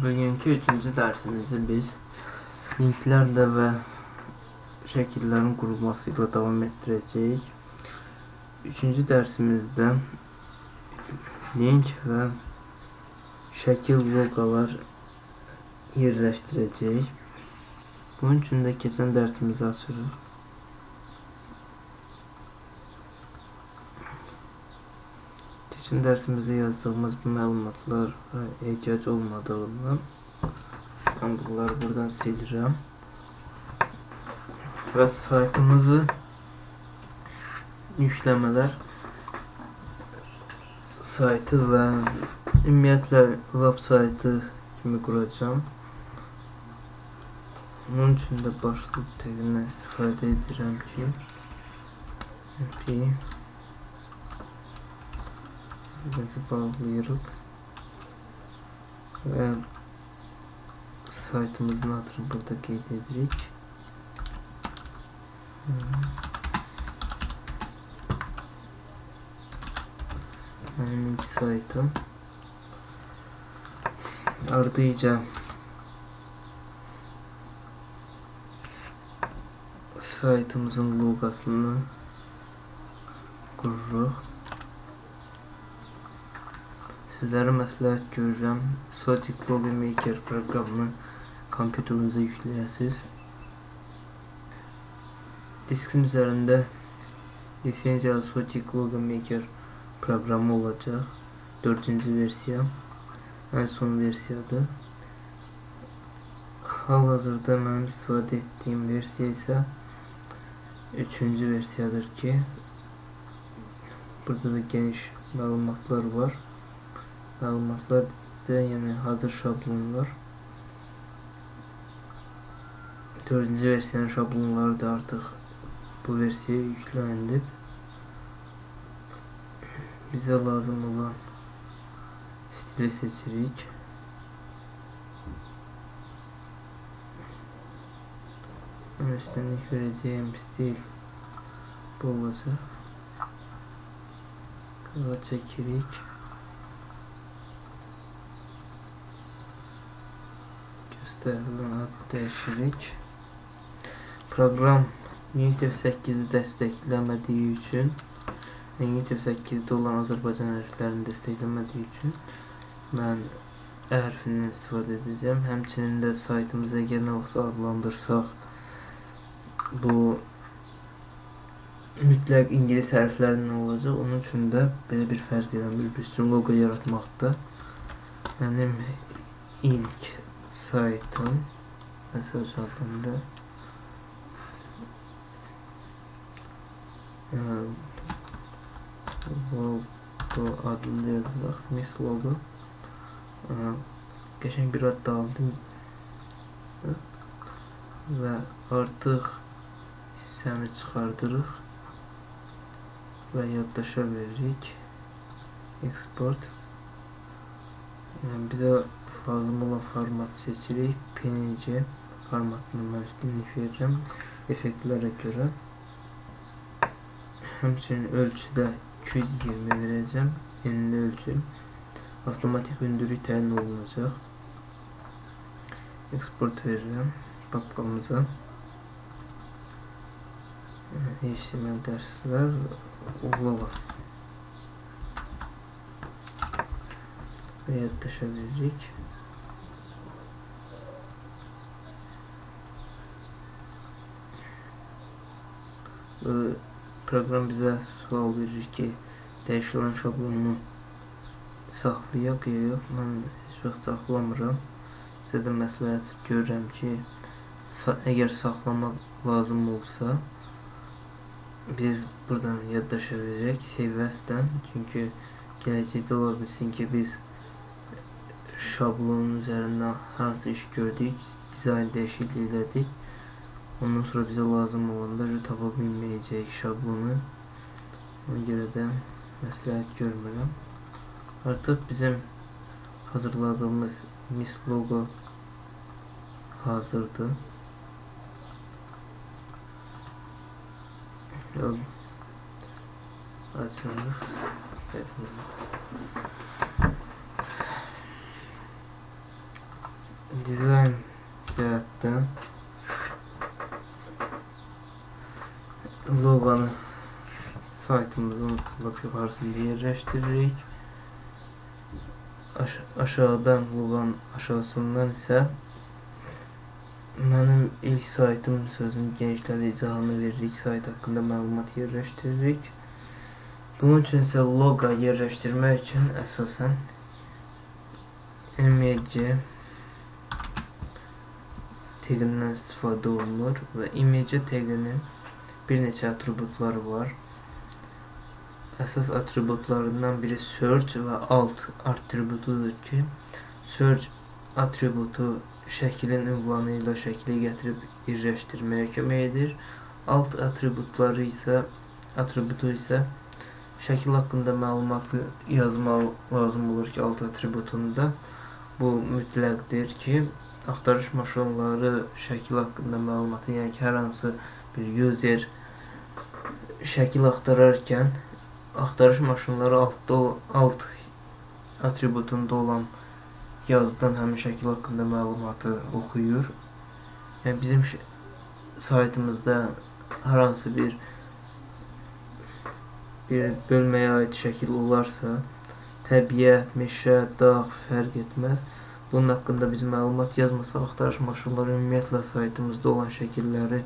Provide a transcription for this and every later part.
Bugünkü 3-cü dərsimizi biz linklərlə və şəkillərin qurulması ilə davam etdirəcəyik. 3-cü dərsimizdə link və şəkil loqalar yerləşdirəcəyik. Bunun üçün də keçən dərsimizi açırıq. Keçən dərsimizdə yazdığımız bu məlumatlar ehtiyac olmadığından mən bunları buradan silirəm və saytımızı yükləmələr saytı və ümumiyyətlə web saytı kimi quracağım. Bunun üçün də başlıq təqindən istifadə edirəm ki bizi bağlayırıq və saytımızın adını burada qeyd edirik. Mənim ilk saytım ardıca saytımızın loqosunu qururuq. Sizlərə məsləhət görürəm, Zotic Logo Maker proqramını kompüterinize yükləyəsiniz. Diskin üzərində lisenziyalı Zotic Logo Maker proqramı olacaq. 4-cü versiya, ən son versiyadır. Hal-hazırda mənim istifadə etdiyim versiya isə 3-cü versiyadır ki, burada da geniş məlumatlar var. Məlumatlar da yəni hazır şablonlar. 4-cü versiyanın şablonları da artıq bu versiyaya yükləndi. Bizə lazım olan stili seçirik. Ən üstünlük verəcəyim stil bu olacaq. Qıra çəkirik. Göstərilən adı dəyişirik. Proqram Unitive 8-i dəstəkləmədiyi üçün Unitive 8-də olan Azərbaycan hərflərini dəstəkləmədiyi üçün mən ə hərfindən istifadə edəcəm. Həmçinin də saytımızı əgər nə vaxtsa adlandırsaq bu mütləq ingilis hərflərindən olacaq. Onun üçün də belə bir fərq eləmir. Bir üçün loqo yaratmaqda mənim ilk saytım mesaj adında logo adını yazılır. Mis logo. Geçen bir ad aldım ve artık hissəni çıxardırıq və yaddaşa veririk. Export. Bizə lazım olan format seçirik. PNG formatını mən üstünlük verəcəm effektlərə görə. Həmçinin ölçüdə 220 verəcəm. Enli ölçü. Avtomatik hündürlük təyin olunacaq. Export verirəm papkamıza. HTML dərslər uğlava və yaddaşa veririk. Proqram bizə sual verir ki, dəyişilən şablonunu saxlayaq ya yox. Mən heç vaxt saxlamıram. Sizə də məsləhət görürəm ki, əgər saxlamaq lazım olsa biz buradan yaddaşa verək save as-dən. Çünki gələcəkdə ola bilsin ki, biz şablonun üzərində hansı iş gördük, dizayn dəyişikliyi elədik. Ondan sonra bizə lazım olanda tapa bilməyəcəyik şablonu. Ona görə də məsləhət görmürəm. Artıq bizim hazırladığımız mis logo hazırdır. Açarıq sayfımızı. dizayn cəhətdən loqonu saytımızın lap yuxarısında yerləşdiririk. Aşağıdan loqonun aşağısından isə mənim ilk saytım sözünün genişləri izahını veririk. Sayt haqqında məlumat yerləşdiririk. Bunun üçün isə loqo yerləşdirmək üçün əsasən image tagindən istifadə olunur və image taginin bir neçə atributları var. Əsas atributlarından biri search və alt atributudur ki, search atributu şəklin ünvanı ilə şəkli gətirib birləşdirməyə kömək edir. Alt atributu isə şəkil haqqında məlumatı yazmaq lazım olur ki, alt atributunda. Bu mütləqdir ki, axtarış maşınları şəkil haqqında məlumatı, yəni ki, hər hansı bir user şəkil axtararkən axtarış maşınları alt atributunda olan yazıdan həmin şəkil haqqında məlumatı oxuyur. Yəni bizim saytımızda hər hansı bir bölməyə aid şəkil olarsa, təbiət, meşə, dağ fərq etməz. Bunun haqqında biz məlumat yazmasa, axtarış maşınları ümumiyyətlə saytımızda olan şəkilləri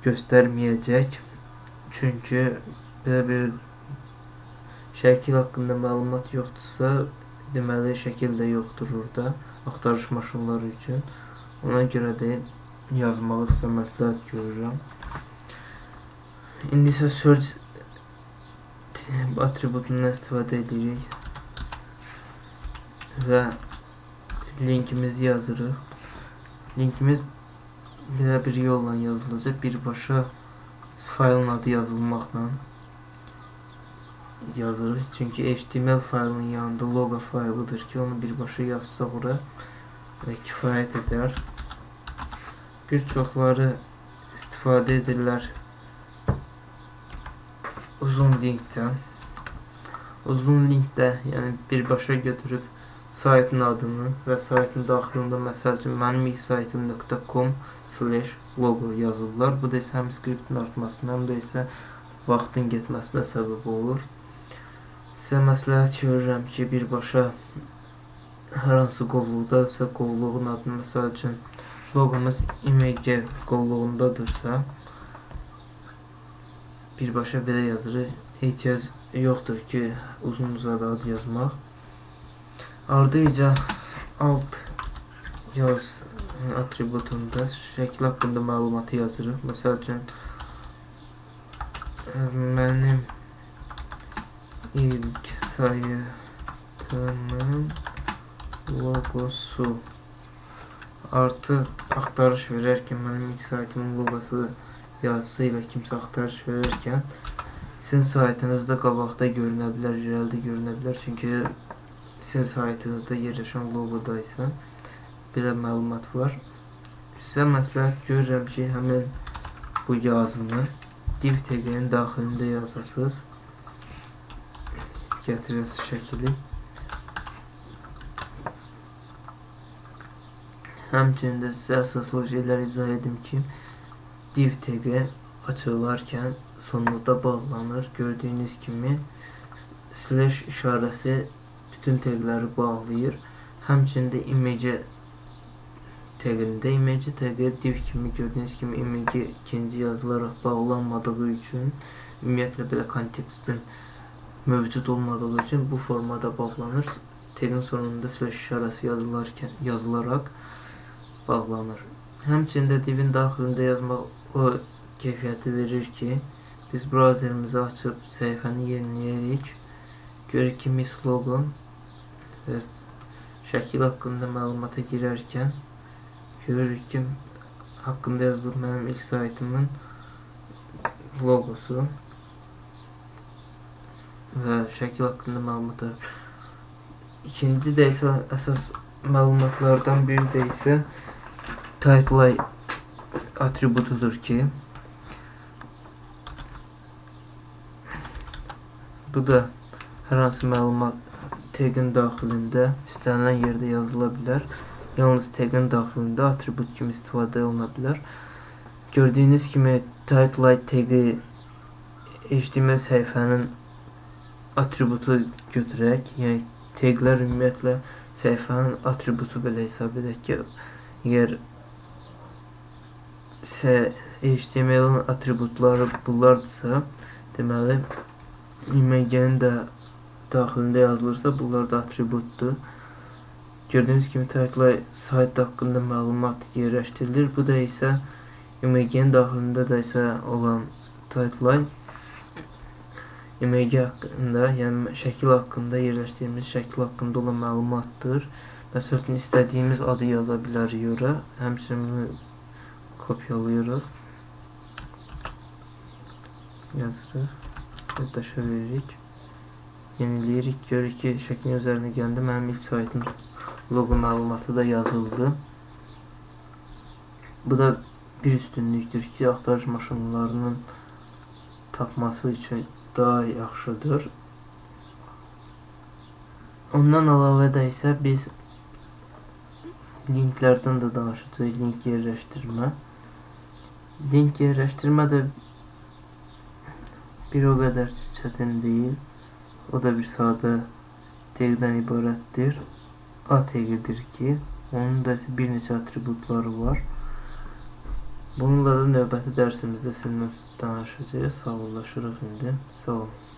göstərməyəcək. Çünki belə bir şəkil haqqında məlumat yoxdursa, deməli şəkil də yoxdur orada axtarış maşınları üçün. Ona görə də yazmağı sizə məsləhət görürəm. İndi isə search atributundan istifadə edirik və linkimizi yazırıq. Linkimiz belə bir yolla yazılacaq. Birbaşa faylın adı yazılmaqla yazırıq. Çünki HTML faylının yanında logo faylıdır ki, onu birbaşa yazsaq ora və kifayət edər. Bir çoxları istifadə edirlər uzun linkdən. Uzun linkdə, yəni birbaşa götürüb saytın adını və saytın daxilində, məsəl üçün mənim ilk saytım.com/logo yazırlar. Bu da isə həm skriptin artmasına, həm də isə vaxtın getməsinə səbəb olur. Sizə məsləhət görürəm ki, birbaşa hər hansı qovluqdadırsa, qovluğun adını, məsəl üçün logomuz image qovluğundadırsa, birbaşa belə yazırıq. Ehtiyac yoxdur ki, uzun-uzadı ad yazmaq. Ardıca alt yaz atributunda şəkil haqqında məlumatı yazırıq. Məsəl üçün mənim ilk saytımın logosu. Artıq axtarış verərkən mənim ilk saytımın logosu yazısı ilə kimsə axtarış verərkən sizin saytınızda qabaqda görünə bilər, irəlidə görünə bilər. Çünki sizin saytınızda yerləşən logoda isə belə məlumat var. Sizə məsləhət görürəm ki, həmin bu yazını div taginin daxilində yazasınız. Gətirəsiz şəkili. Həmçinin də sizə əsaslı şeylər izah edim ki, div tagi açılarkən sonunda bağlanır. Gördüyünüz kimi slash işarəsi bütün tagləri bağlayır. Həmçində image tagində, image tagi div kimi gördüyünüz kimi image ikinci yazılaraq bağlanmadığı üçün, ümumiyyətlə belə kontekstin mövcud olmadığı üçün bu formada bağlanır. Tagin sonunda slash işarəsi yazılaraq bağlanır. Həmçində divin daxilində yazmaq o keyfiyyəti verir ki, biz browserimizi açıb səhifəni yeniləyərik. Görək ki, mis logo və şəkil haqqında məlumata girərkən görürük ki, haqqında yazılıb mənim ilk saytımın logosu və şəkil haqqında məlumatlar. İkinci də isə əsas məlumatlardan biri də isə title atributudur ki, bu da hər hansı məlumat tagin daxilində istənilən yerdə yazıla bilər. yalnız tagin daxilində atribut kimi istifadə oluna bilər. Gördüyünüz kimi title tagi HTML səhifənin atributu götürək. Yəni taglər ümumiyyətlə səhifənin atributu belə hesab edək ki, əgər HTML-in atributları bunlardırsa, deməli imgənin də daxilində yazılırsa, bunlar da atributdur. Gördüyünüz kimi title sayt haqqında məlumat yerləşdirilir. Bu da isə imgənin daxilində da isə olan title img haqqında, yəni şəkil haqqında, yerləşdirdiğimiz şəkil haqqında olan məlumatdır. Məsələn, istədiyimiz adı yaza bilərik ora. Həmçinin kopyalıyoruz. Yazırıq. Yaddaşa veririk. Yeniləyirik. Görürük ki, şəklin üzərində gəndə mənim ilk saytım logo məlumatı da yazıldı. Bu da bir üstünlükdür ki, axtarış maşınlarının tapması üçün daha yaxşıdır. Ondan əlavə də isə biz linklərdən də danışacağıq. Link yerləşdirmə. Link yerləşdirmə də bir o qədər çətin deyil. O da bir sadə tagdən ibarətdir. A tagidir ki, onun da bir neçə atributları var. Bununla da növbəti dərsimizdə sizinlə danışacağız. Sağollaşırıq indi. Sağ olun.